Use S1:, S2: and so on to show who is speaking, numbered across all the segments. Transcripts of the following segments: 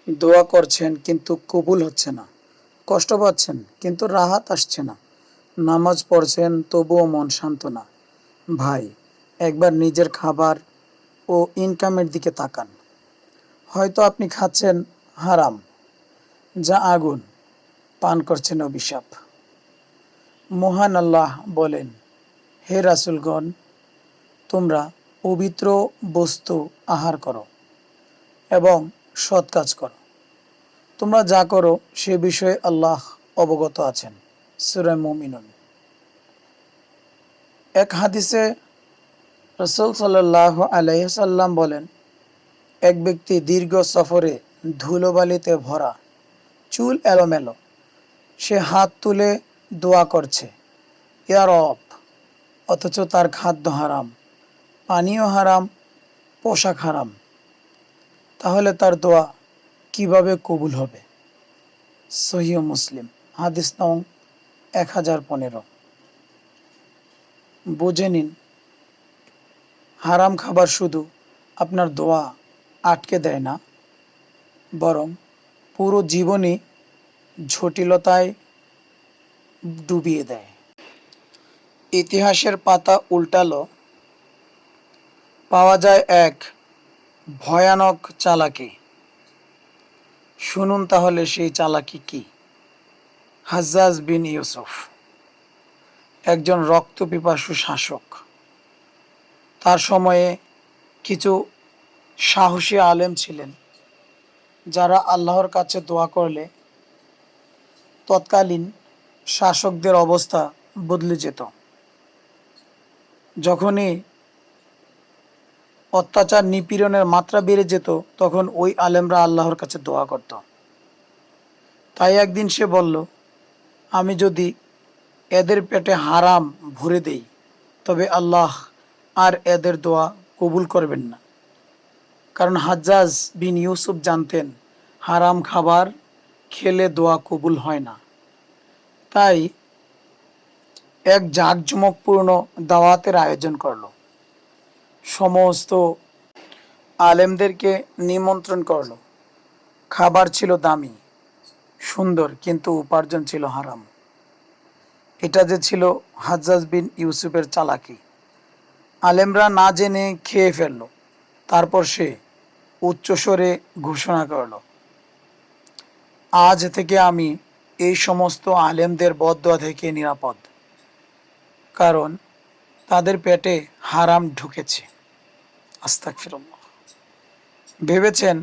S1: দোয়া করছেন কিন্তু কবুল হচ্ছে না, কষ্ট পাচ্ছেন কিন্তু রাহাত আসছে না, নামাজ পড়ছেন তবুও মন শান্ত না। ভাই, একবার নিজের খাবার ও ইনকামের দিকে তাকান। হয়তো আপনি খাচ্ছেন হারাম, যা আগুন, পান করছেন অভিশাপ। মহান আল্লাহ বলেন, হে রাসূলগণ, তোমরা পবিত্র বস্তু আহার করো এবং সৎ কাজ করো। তোমরা যা করো সে বিষয়ে আল্লাহ অবগত আছেন। সূরা মুমিনুন। এক হাদিসে রাসূল সাল্লাল্লাহু আলাইহি সাল্লাম বলেন, এক ব্যক্তি দীর্ঘ সফরে ধুলোবালিতে ভরা, চুল এলোমেলো, সে হাত তুলে দোয়া করছে, ইয়া রব, অথচ তার খাদ্য হারাম, পানীয় হারাম, পোশাক হারাম। তাহলে তার দোয়া কিভাবে কবুল হবে? সহিহ মুসলিম, হাদিস নং 1015। বুঝে নিন, হারাম খাবার শুধু আপনার দোয়া আটকে দেয় না, বরং পুরো জীবনই জটিলতায় ডুবিয়ে দেয়। ইতিহাসের পাতা উল্টালো, পাওয়া যায় এক ভয়ানক চালাকি। শুনুন তাহলে সেই চালাকি কি। হাজ্জাজ বিন ইউসুফ একজন রক্তপিপাসু শাসক। তার সময়ে কিছু সাহসী আলেম ছিলেন, যারা আল্লাহর কাছে দোয়া করলে তৎকালীন শাসকদের অবস্থা বদলে যেত। যখনই অত্যাচার নিপীড়নের মাত্রা বেড়ে যেত, তখন ওই আলেমরা আল্লাহর কাছে দোয়া করত। তাই একদিন সে বলল, আমি যদি এদের পেটে হারাম ভরে দেই, তবে আল্লাহ আর এদের দোয়া কবুল করবেন না। কারণ হাজ্জাজ বিন ইউসুফ জানতেন, হারাম খাবার খেলে দোয়া কবুল হয় না। তাই এক জাঁকজমকপূর্ণ দাওয়াতের আয়োজন করলো। সমস্ত আলেমদেরকে নিমন্ত্রণ করলো। খাবার ছিল দামি, সুন্দর, কিন্তু উপার্জন ছিল হারাম। এটা যে ছিল হাজ্জাজ বিন ইউসুফের চালাকি। আলেমরা না জেনে খেয়ে ফেলল। তারপর সে উচ্চস্বরে ঘোষণা করল, আজ থেকে আমি এই সমস্ত আলেমদের বদদোয়া থেকে নিরাপদ, কারণ তাদের পেটে হারাম ঢুকেছে। আস্তাগফিরুল্লাহ। ভেবেছেন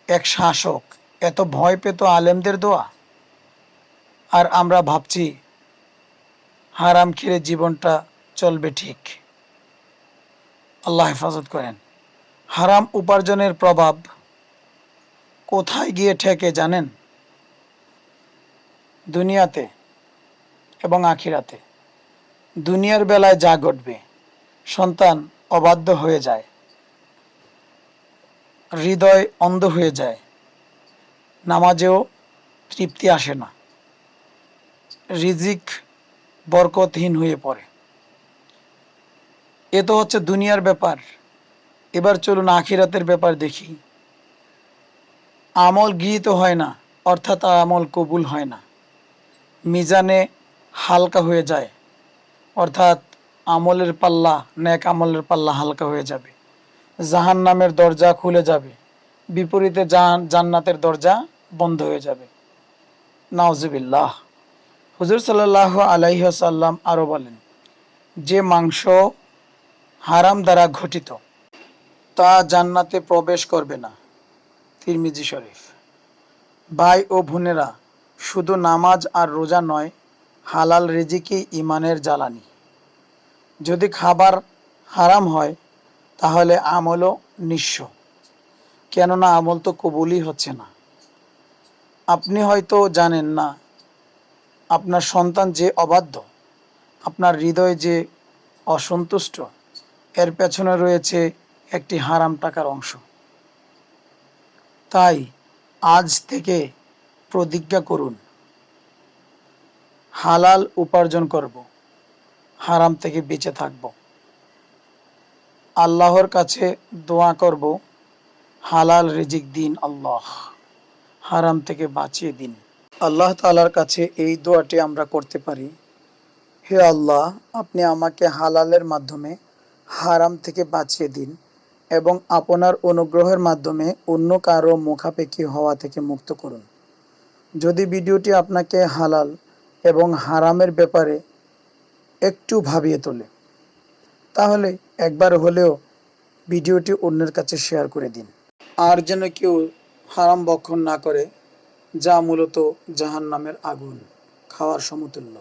S1: এক শাসক এত ভয় পেত আলেমদের দোয়া? আর আমরা ভাবছি হারাম খেলে জীবনটা চলবে ঠিক। আল্লাহ হেফাজত করেন। হারাম উপার্জনের প্রভাব কোথায় গিয়ে ঠেকে জানেন? দুনিয়াতে এবং আখিরাতে। দুনিয়ার বেলায় যা ঘটবে, সন্তান অবাধ্য হয়ে যায়, হৃদয় অন্ধ হয়ে যায়, নামাজেও তৃপ্তি আসে না, রিজিক বরকতহীন হয়ে পড়ে। এ তো হচ্ছে দুনিয়ার ব্যাপার। এবার চলুন আখিরাতের ব্যাপার দেখি। আমল গৃহীত হয় না, অর্থাৎ আমল কবুল হয় না। মিজানে হালকা হয়ে যায়, অর্থাৎ আমলের পাল্লা, নেক আমলের পাল্লা হালকা হয়ে যাবে। জাহান্নামের দরজা খুলে যাবে, বিপরীতে জান্নাতের দরজা বন্ধ হয়ে যাবে। নাউজুবিল্লাহ। হুজুর সাল্লাল্লাহু আলাইহি ওয়াসাল্লাম আরও বলেন, যে মাংস হারাম দ্বারা ঘটিত তা জান্নাতে প্রবেশ করবে না। তিরমিজি শরীফ। ভাই ও বোনেরা, শুধু নামাজ আর রোজা নয়, হালাল রিজিকই ইমানের জ্বালানি। যদি খাবার হারাম হয়, তাহলে আমলও নিঃস্ব, কেননা আমল তো কবুলই হচ্ছে না। আপনি হয়তো জানেন না, আপনার সন্তান যে অবাধ্য, আপনার হৃদয় যে অসন্তুষ্ট, এর পেছনে রয়েছে একটি হারাম টাকার অংশ। তাই আজ থেকে প্রতিজ্ঞা করুন, হালাল উপার্জন করব, হারাম থেকে বেঁচে থাকব। আল্লাহর কাছে দোয়া করব, হালাল রিজিক দিন আল্লাহ। হারাম থেকে বাঁচিয়ে দিন। আল্লাহ তাআলার কাছে এই দোয়াটি আমরা করতে পারি, হে আল্লাহ, আপনি আমাকে হালালের মাধ্যমে হারাম থেকে বাঁচিয়ে দিন এবং আপনার অনুগ্রহের মাধ্যমে অন্য কারো মুখাপেক্ষী হওয়া থেকে মুক্ত করুন। যদি ভিডিওটি আপনাকে হালাল এবং হারামের ব্যাপারে একটু ভাবিয়ে তোলে, তাহলে একবার হলেও ভিডিওটি অন্যের কাছে শেয়ার করে দিন। আর যেন কেউ হারাম ভক্ষণ না করে, যা মূলত জাহান্নামের আগুন খাওয়ার সমতুল্য।